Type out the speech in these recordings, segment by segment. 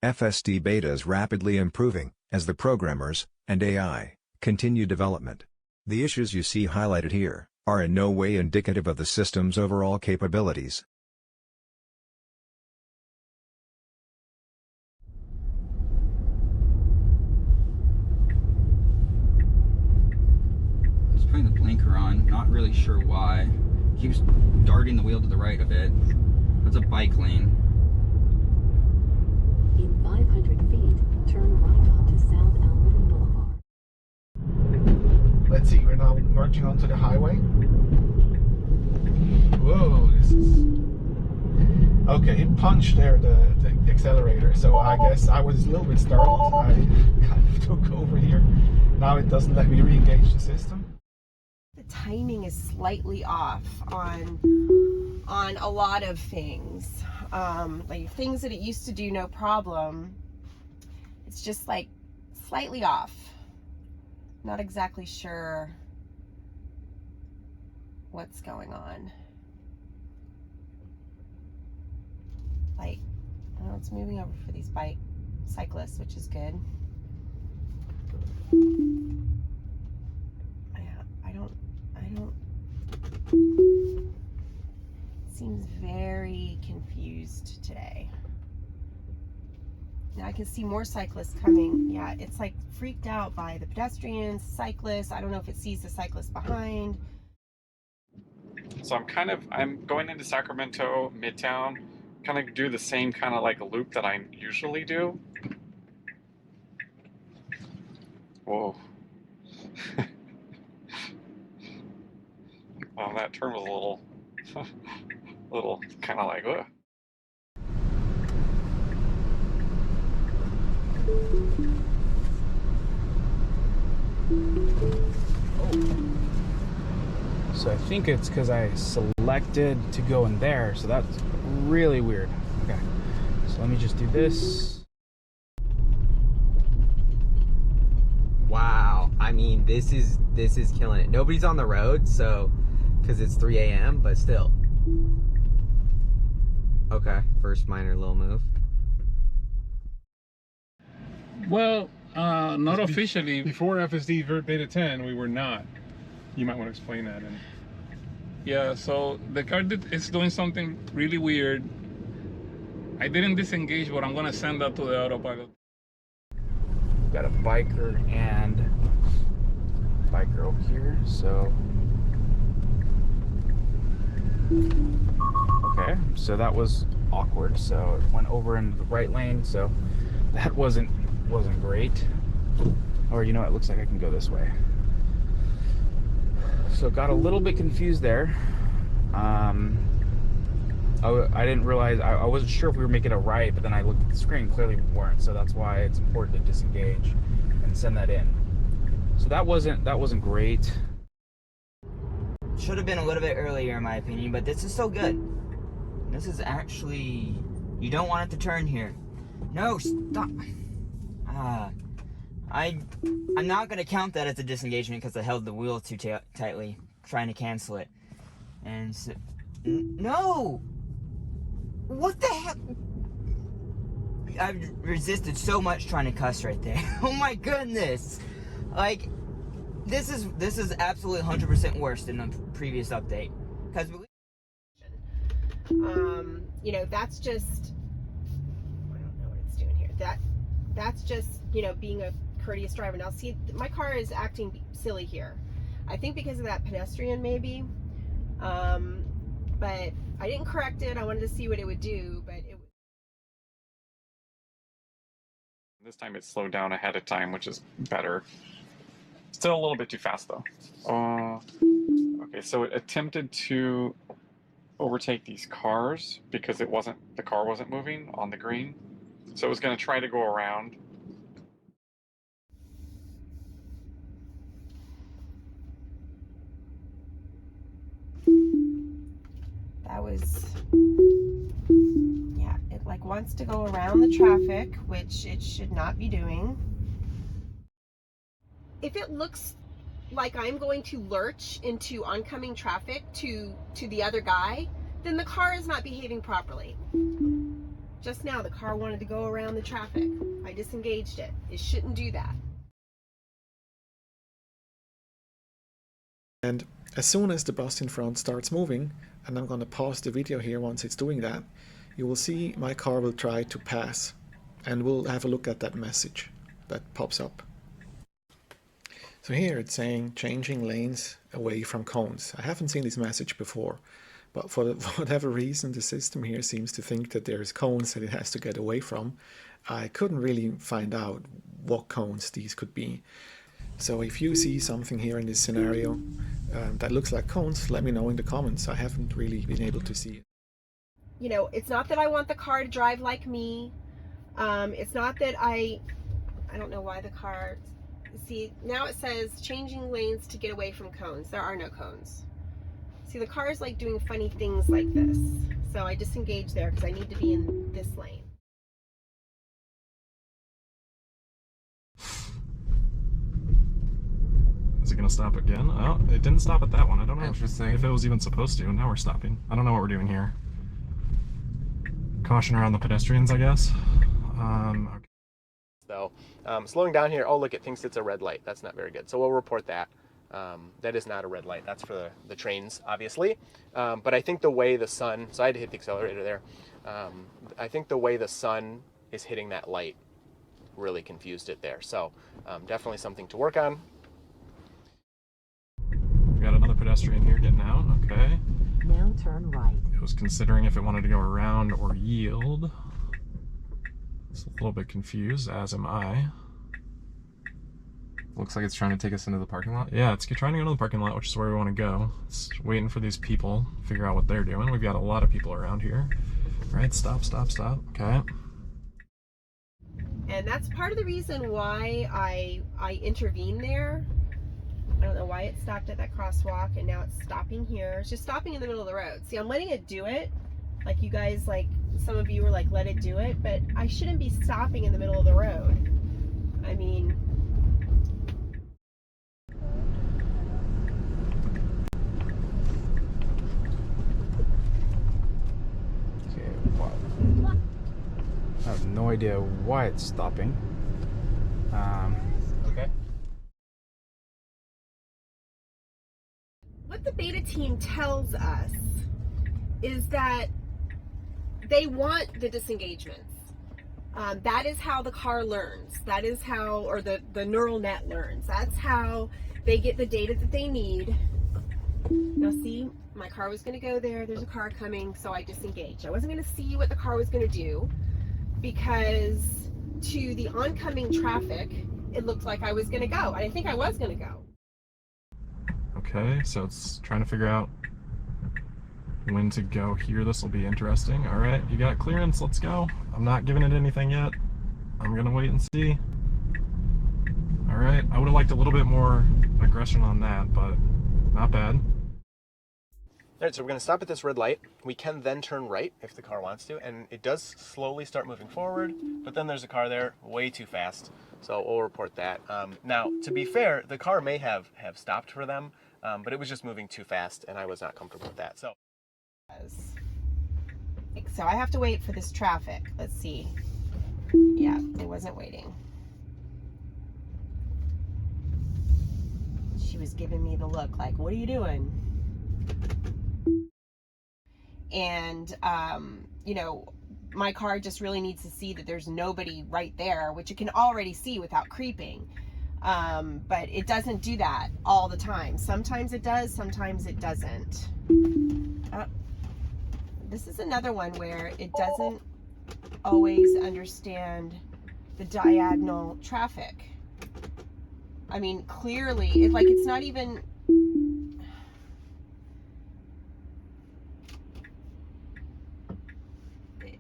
FSD Beta is rapidly improving, as the programmers, and AI, continue development. The issues you see highlighted here, are in no way indicative of the system's overall capabilities. Just putting the blinker on, not really sure why. Keeps darting the wheel to the right a bit. That's a bike lane. In 500 feet, turn right onto South Alberton Boulevard. Let's see, we're now merging onto the highway. Whoa, this is... Okay, it punched there, the accelerator, so I guess I was a little bit startled. I kind of took over here. Now it doesn't let me re-engage the system. The timing is slightly off on a lot of things. Like things that it used to do no problem, it's just like slightly off. Not exactly sure what's going on. Like, oh, it's moving over for these bike cyclists, which is good. I don't seems very confused today. Now I can see more cyclists coming. Yeah, it's like freaked out by the pedestrians, cyclists. I don't know if it sees the cyclists behind. So I'm going into Sacramento, Midtown, kind of do the same kind of like a loop that I usually do. Whoa. Oh, that turn was a little kind of like, ugh. So I think it's because I selected to go in there, so that's really weird. Okay, so let me just do this. Wow, I mean, this is killing it. Nobody's on the road, so because it's 3 a.m., but still. Okay, first minor little move. Well, not officially. Before FSD Beta 10, we were not. You might want to explain that. Yeah, so the car is doing something really weird. I didn't disengage, but I'm gonna send that to the autopilot. Got a biker and biker over here, so okay, so that was awkward. So it went over into the right lane, so that wasn't great. Or you know, it looks like I can go this way. So got a little bit confused there. I didn't realize, I wasn't sure if we were making a right, but then I looked at the screen, clearly we weren't. So that's why it's important to disengage and send that in. So that wasn't great. Should have been a little bit earlier in my opinion, but this is so good. This is actually, you don't want it to turn here. No, stop. I'm not gonna count that as a disengagement because I held the wheel too tightly, trying to cancel it. And so, no! What the heck? I've resisted so much trying to cuss right there. Oh my goodness! Like, this is absolutely 100% worse than the previous update. Because you know, that's just, I don't know what it's doing here. That's just, you know, being a courteous driver. Now see, my car is acting silly here. I think because of that pedestrian maybe. But I didn't correct it. I wanted to see what it would do, but it would. This time it slowed down ahead of time, which is better. Still a little bit too fast though. Okay, so it attempted to overtake these cars because the car wasn't moving on the green. So it was going to try to go around. That was, yeah, it like wants to go around the traffic, which it should not be doing. If it looks like I'm going to lurch into oncoming traffic to the other guy, then the car is not behaving properly. Just now the car wanted to go around the traffic. I disengaged it. It shouldn't do that. And as soon as the bus in front starts moving, and I'm going to pause the video here once it's doing that, you will see my car will try to pass, and we'll have a look at that message that pops up. So here it's saying changing lanes away from cones. I haven't seen this message before, but for whatever reason the system here seems to think that there's cones that it has to get away from. I couldn't really find out what cones these could be. So if you see something here in this scenario that looks like cones, let me know in the comments. I haven't really been able to see it. You know, it's not that I want the car to drive like me. It's not that I don't know why the car, see, now it says changing lanes to get away from cones. There are no cones. See, the car is like doing funny things like this. So I disengage there because I need to be in this lane. Is it going to stop again? Oh, it didn't stop at that one. I don't know Interesting. if it was even supposed to. Now we're stopping. I don't know what we're doing here. Caution around the pedestrians, I guess. Okay. So, slowing down here, oh look, it thinks it's a red light. That's not very good. So we'll report that. That is not a red light. That's for the trains, obviously. But I think the way the sun, so I had to hit the accelerator there. I think the way the sun is hitting that light really confused it there. So definitely something to work on. We got another pedestrian here getting out. Okay. Now turn right. It was considering if it wanted to go around or yield. It's a little bit confused, as am I. Looks like it's trying to take us into the parking lot. Yeah, it's trying to go to the parking lot, which is where we want to go. It's waiting for these people, figure out what they're doing. We've got a lot of people around here. All right, stop, stop, stop. Okay. And that's part of the reason why I intervened there. I don't know why it stopped at that crosswalk and now it's stopping here. It's just stopping in the middle of the road. See, I'm letting it do it. Like you guys, like some of you were like, let it do it, but I shouldn't be stopping in the middle of the road. I mean, Okay, wow. I have no idea why it's stopping. Okay. what the beta team tells us is that they want the disengagements. That is how the car learns. That is how, or the neural net learns. That's how they get the data that they need. Now see, my car was going to go there. There's a car coming, so I disengaged. I wasn't going to see what the car was going to do because to the oncoming traffic, it looked like I was going to go. And I think I was going to go. Okay, so it's trying to figure out when to go here. This will be interesting. All right, you got clearance, let's go. I'm not giving it anything yet. I'm gonna wait and see. All right, I would have liked a little bit more aggression on that, but not bad. All right, so we're gonna stop at this red light. We can then turn right if the car wants to, and it does slowly start moving forward, but then there's a car there way too fast, so we'll report that. Now, to be fair, the car may have stopped for them, but it was just moving too fast, and I was not comfortable with that. So I have to wait for this traffic. Let's see. Yeah, it wasn't waiting. She was giving me the look like, what are you doing? And, you know, my car just really needs to see that there's nobody right there, which it can already see without creeping. But it doesn't do that all the time. Sometimes it does, sometimes it doesn't. This is another one where it doesn't always understand the diagonal traffic. I mean, clearly, it's not even...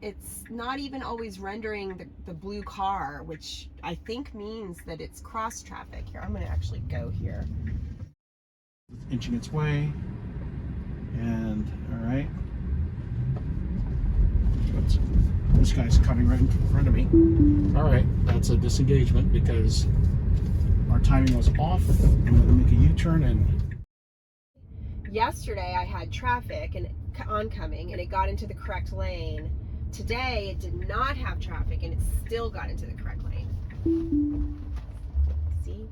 It's not even always rendering the blue car, which I think means that it's cross traffic. Here, I'm going to actually go here. It's inching its way, and all right. This guy's coming right in front of me. All right, that's a disengagement because our timing was off. I'm going to make a U-turn and... Yesterday I had traffic and oncoming, and it got into the correct lane. today it did not have traffic and it still got into the correct lane. See?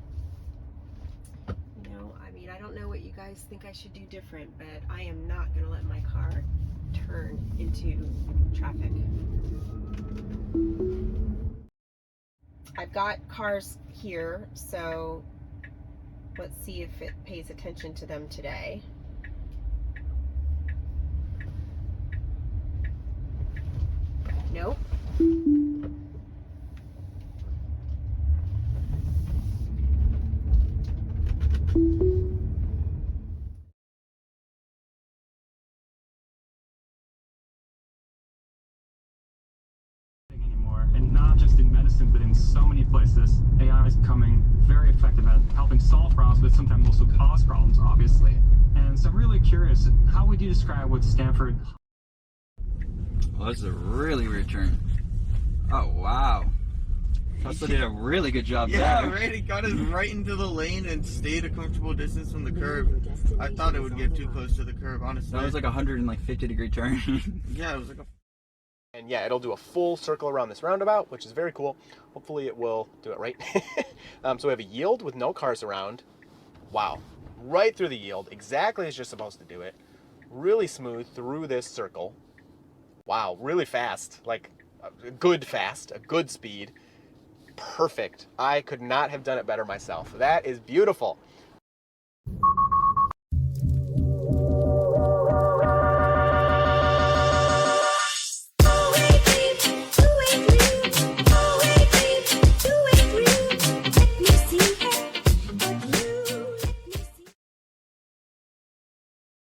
You know, I mean, I don't know what you guys think I should do different, but I am not going to let my car turn into traffic. I've got cars here, so let's see if it pays attention to them today. Nope. Anymore, and not just in medicine, but in so many places. AI is becoming very effective at helping solve problems, but sometimes also cause problems, obviously. And so I'm really curious, how would you describe what Stanford... Well, this is a really weird turn. Oh, wow. Tesla did a really good job there. Yeah, right? It got us right into the lane and stayed a comfortable distance from the curb. I thought it would get too close to the curb, honestly. That was like a 150-degree turn. Yeah, it was like a... And yeah, it'll do a full circle around this roundabout, which is very cool. Hopefully it will do it right. So we have a yield with no cars around. Wow. Right through the yield, exactly as you're supposed to do it. Really smooth through this circle. Wow, really fast. Like, a good fast, a good speed. Perfect. I could not have done it better myself. That is beautiful.